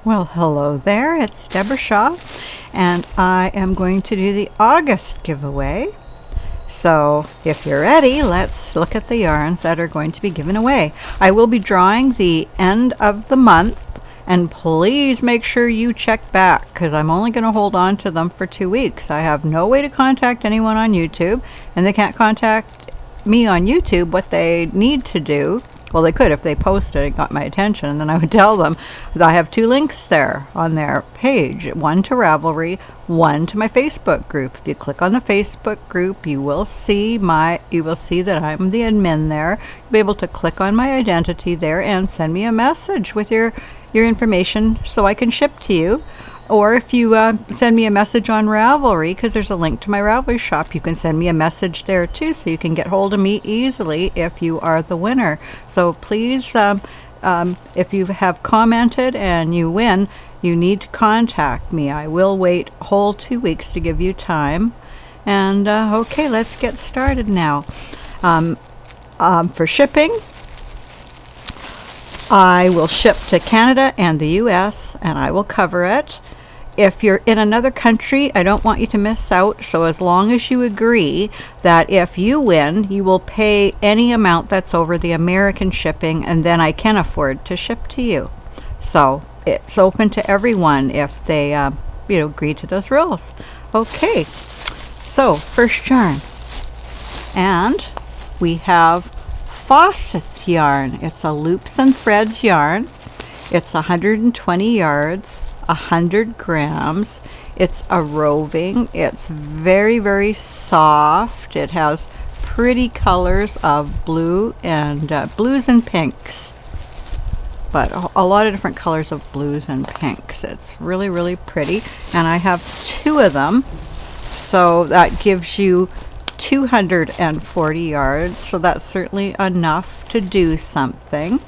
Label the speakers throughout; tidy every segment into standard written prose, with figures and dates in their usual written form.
Speaker 1: Well, hello there, it's Deborah Shaw, and I am going to do the August giveaway. So if you're ready, let's look at the yarns that are going to be given away. I will be drawing the end of the month, and please make sure you check back because I'm only going to hold on to them for 2 weeks. I have no way to contact anyone on YouTube, and they can't contact me on YouTube. What they need to do, well, they could if they posted and got my attention, and then I would tell them that I have 2 links there on their page, one to Ravelry, one to my Facebook group. If you click on the Facebook group, you will see that I'm the admin there. You'll be able to click on my identity there and send me a message with your information so I can ship to you. Or if you send me a message on Ravelry, because there's a link to my Ravelry shop, you can send me a message there too, so you can get hold of me easily if you are the winner. So please, if you have commented and you win, you need to contact me. I will wait a whole 2 weeks to give you time. And okay, let's get started now. For shipping, I will ship to Canada and the US, and I will cover it. If you're in another country, I don't want you to miss out, so as long as you agree that if you win, you will pay any amount that's over the American shipping, and then I can afford to ship to you. So it's open to everyone if they agree to those rules. Okay, so first yarn, and we have Fawcett's yarn. It's a loops and threads yarn. It's 120 yards, 100 grams. It's a roving. It's very, very soft. It has pretty colors of blue and blues and pinks, but a lot of different colors of blues and pinks. It's really, really pretty, and I have 2 of them, so that gives you 240 yards, so that's certainly enough to do something.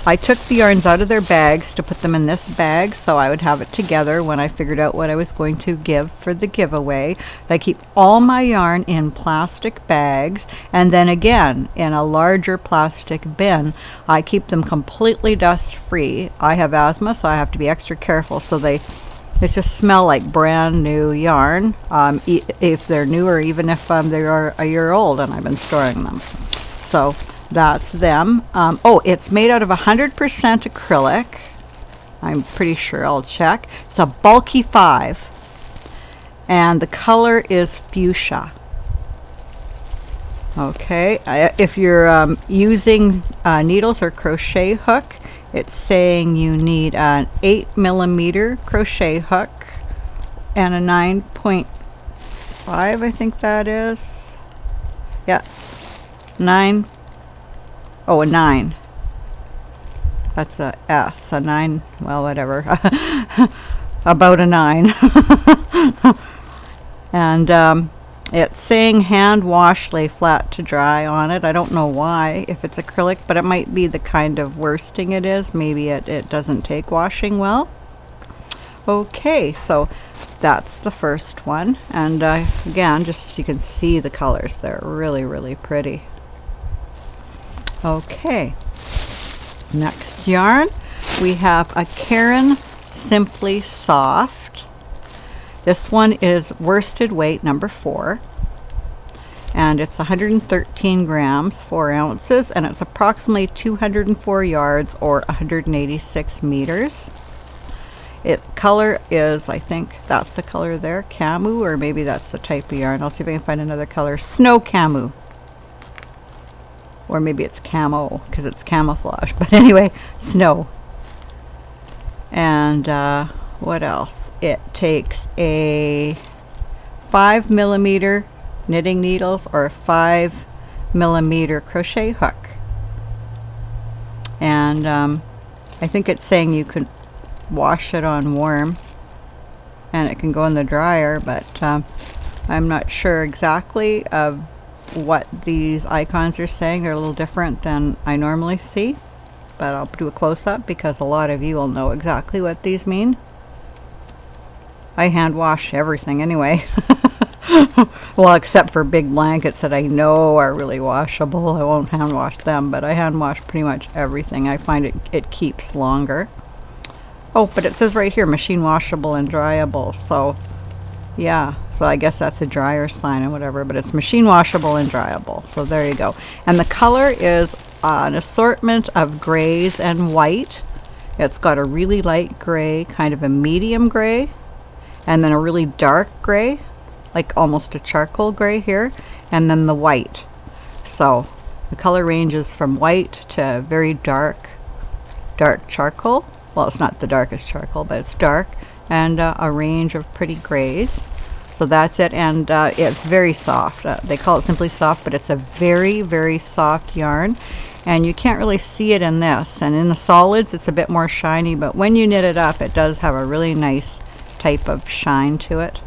Speaker 1: I took the yarns out of their bags to put them in this bag so I would have it together when I figured out what I was going to give for the giveaway. I keep all my yarn in plastic bags, and then again in a larger plastic bin. I keep them completely dust free. I have asthma, so I have to be extra careful, so they just smell like brand new yarn, if they're new, or even if they are a year old and I've been storing them. So that's them. Oh, it's made out of 100% acrylic. I'm pretty sure. I'll check. It's a bulky 5, and the color is fuchsia. Okay, if you're using needles or crochet hook, it's saying you need an 8mm crochet hook and a 9.5, I think that is. Yeah, 9. Oh, a 9. That's a S, a 9, well, whatever. About a 9. And it's saying hand wash, lay flat to dry on it. I don't know why, if it's acrylic, but it might be the kind of worsting it is. Maybe it doesn't take washing well. Okay, so that's the first one. And again, just so you can see the colors, they're really, really pretty. Okay, next yarn, we have a Caron Simply Soft. This one is worsted weight number 4, and it's 113 grams, 4 ounces, and it's approximately 204 yards or 186 meters. Color is, I think that's the color there, Camu, or maybe that's the type of yarn. I'll see if I can find another color. Snow Camu. Or maybe it's camo because it's camouflage. But anyway, snow. And what else? It takes a 5mm knitting needles or a 5mm crochet hook. And I think it's saying you can wash it on warm and it can go in the dryer, but I'm not sure exactly of what these icons are saying. They're a little different than I normally see, but I'll do a close-up because a lot of you will know exactly what these mean. I hand wash everything anyway. Well, except for big blankets that I know are really washable. I won't hand wash them, but I hand wash pretty much everything. I find it keeps longer. Oh, but it says right here, machine washable and dryable. So yeah, so I guess that's a dryer sign and whatever, but it's machine washable and dryable. So there you go. And the color is an assortment of grays and white. It's got a really light gray, kind of a medium gray, and then a really dark gray, like almost a charcoal gray here, and then the white. So the color ranges from white to very dark charcoal. Well, it's not the darkest charcoal, but it's dark, and a range of pretty grays. So that's it, and it's very soft. They call it Simply Soft, but it's a very, very soft yarn, and you can't really see it in this. And in the solids, it's a bit more shiny, but when you knit it up, it does have a really nice type of shine to it.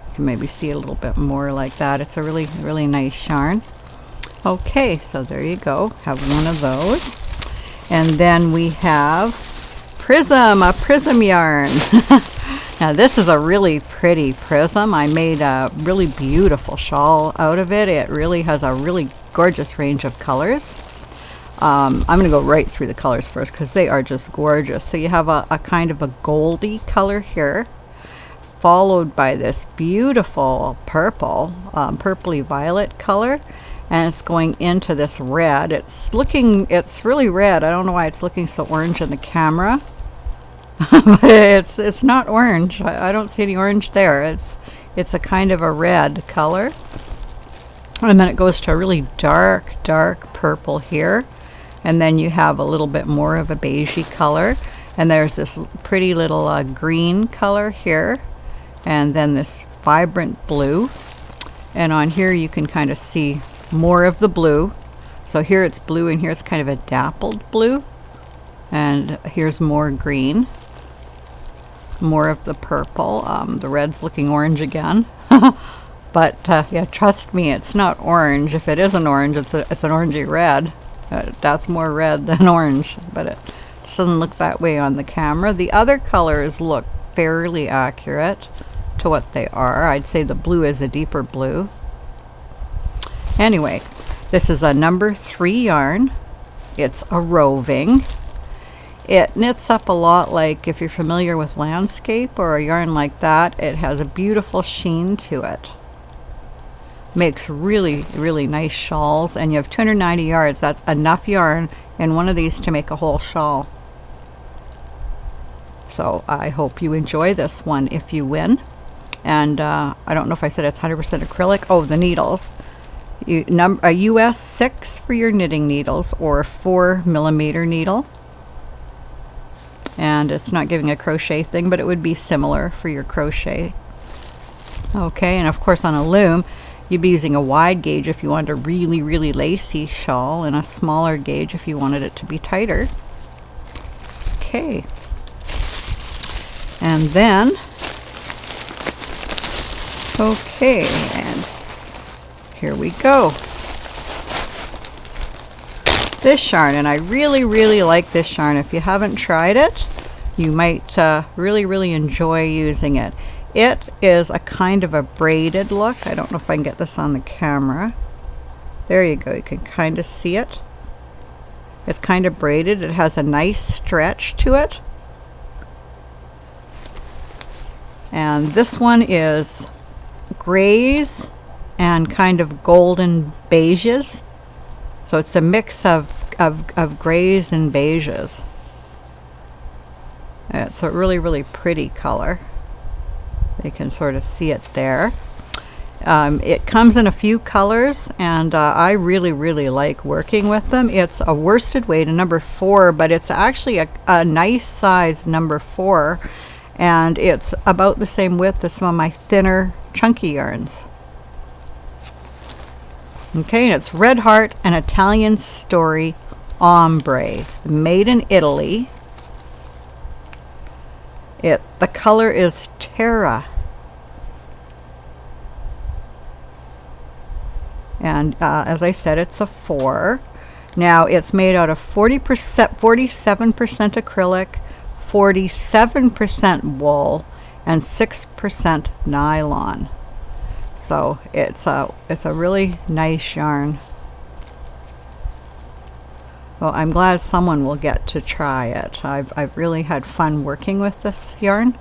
Speaker 1: You can maybe see it a little bit more like that. It's a really, really nice yarn. Okay, so there you go. Have one of those. And then we have Prism, a Prism yarn. Now this is a really pretty Prism. I made a really beautiful shawl out of it. It really has a really gorgeous range of colors. I'm going to go right through the colors first because they are just gorgeous. So you have a kind of a goldy color here, followed by this beautiful purple, purpley violet color. And it's going into this red. It's really red. I don't know why it's looking so orange in the camera. But it's not orange. I don't see any orange there. It's a kind of a red color. And then it goes to a really dark purple here. And then you have a little bit more of a beigey color. And there's this pretty little green color here. And then this vibrant blue. And on here you can kind of see more of the blue. So here it's blue, and here it's kind of a dappled blue. And here's more green. More of the purple. The red's looking orange again. But yeah, trust me, it's not orange. If it is an orange, it's an orangey red. That's more red than orange, but it doesn't look that way on the camera. The other colors look fairly accurate to what they are. I'd say the blue is a deeper blue. Anyway, this is a number 3 yarn. It's a roving. It knits up a lot like if you're familiar with landscape or a yarn like that. It has a beautiful sheen to it. Makes really, really nice shawls, and you have 290 yards. That's enough yarn in one of these to make a whole shawl. So I hope you enjoy this one if you win. And I don't know if I said it's 100% acrylic. Oh, the needles. A US 6 for your knitting needles, or a 4mm needle. And it's not giving a crochet thing, but it would be similar for your crochet. Okay, and of course on a loom, you'd be using a wide gauge if you wanted a really, really lacy shawl, and a smaller gauge if you wanted it to be tighter. Okay. And then, okay, and here we go. This yarn, and I really, really like this yarn. If you haven't tried it, you might really, really enjoy using it. It is a kind of a braided look. I don't know if I can get this on the camera. There you go. You can kind of see it. It's kind of braided. It has a nice stretch to it. And this one is grays and kind of golden beiges. So it's a mix of grays and beiges. It's a really, really pretty color. You can sort of see it there. It comes in a few colors, and I really, really like working with them. It's a worsted weight, a number 4, but it's actually a nice size number 4, and it's about the same width as some of my thinner, chunky yarns. Okay, and it's Red Heart, an Italian Story Ombre, made in Italy. The color is Terra. And as I said, it's a 4. Now it's made out of 47% acrylic, 47% wool, and 6% nylon. So it's a really nice yarn. Well, I'm glad someone will get to try it. I've really had fun working with this yarn.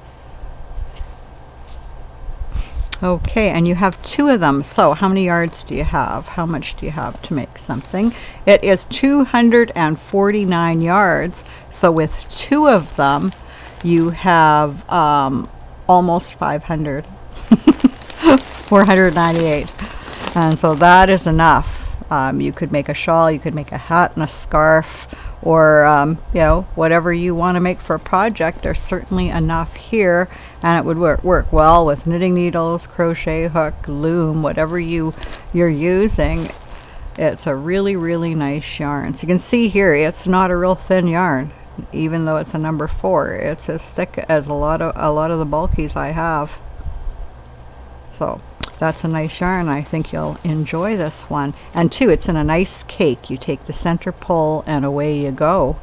Speaker 1: Okay, and you have 2 of them. So how many yards do you have? How much do you have to make something? It is 249 yards. So with 2 of them, you have almost 500. 498. And so that is enough. You could make a shawl, you could make a hat and a scarf, or you know, whatever you want to make for a project. There's certainly enough here, and it would work well with knitting needles, crochet hook, loom, whatever you're using. It's a really, really nice yarn. So you can see here, it's not a real thin yarn, even though it's a number 4. It's as thick as a lot of the bulkies I have. So that's a nice yarn. I think you'll enjoy this one. And 2, it's in a nice cake. You take the center pull and away you go.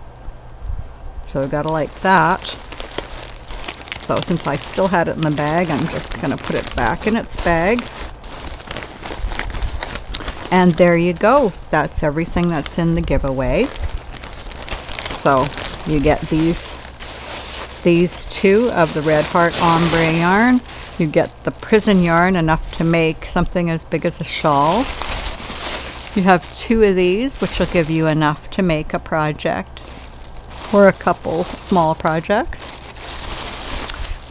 Speaker 1: So I gotta like that. So since I still had it in the bag, I'm just gonna put it back in its bag. And there you go. That's everything that's in the giveaway. So you get these 2 of the Red Heart ombre yarn. You get the Prism yarn, enough to make something as big as a shawl. You have 2 of these, which will give you enough to make a project or a couple small projects.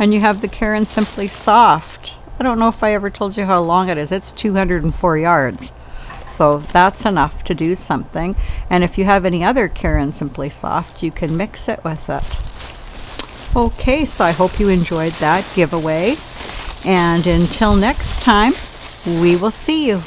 Speaker 1: And you have the Caron Simply Soft. I don't know if I ever told you how long it is. It's 204 yards. So that's enough to do something. And if you have any other Caron Simply Soft, you can mix it with it. Okay, so I hope you enjoyed that giveaway. And until next time, we will see you.